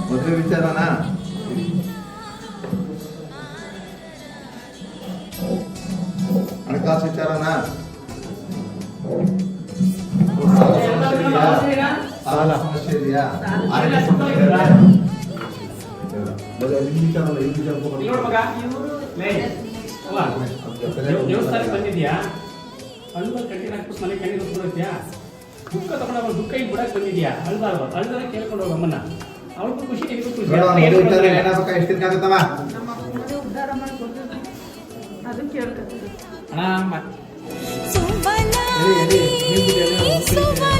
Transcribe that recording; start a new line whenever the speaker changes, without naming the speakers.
ಮದುವೆ ವಿಚಾರನಾ? ಹಣಕಾಸು ವಿಚಾರನಾ? ಸಾಲ ಸಮಸ್ಯೆ ಇದೆಯಾ? ಆರೋಗ್ಯ ಸಮಸ್ಯೆ ಇದೆಯಾ?
ದೇವಸ್ಥಾನಕ್ಕೆ ಬಂದಿದ್ಯಾ? ಅಳ್ಬ ಕಟ್ಟಿ ಹಾಕ್ಬಿಟ್ಟು ಮನೆ ಕಣ್ಣಿ ಕೊಡ್ತೀಯಾ? ದುಃಖ ತಗೊಂಡ ದುಃಖ ಈಗ ಬಿಡಕ್ಕೆ ಬಂದಿದ್ಯಾ? ಅಳ್ಬಾರ್ದು, ಅಳ್ದರೆ ಕೇಳ್ಕೊಂಡು ಹೋಗ ಅಮ್ಮನ್ನ. ಅವಳಿಗೂ ಖುಷಿ, ನಿಮಗೂ ಖುಷಿ.
ಏನಾಗತ್ತವ?
ಅಣ್ಣ
ಸುಮನ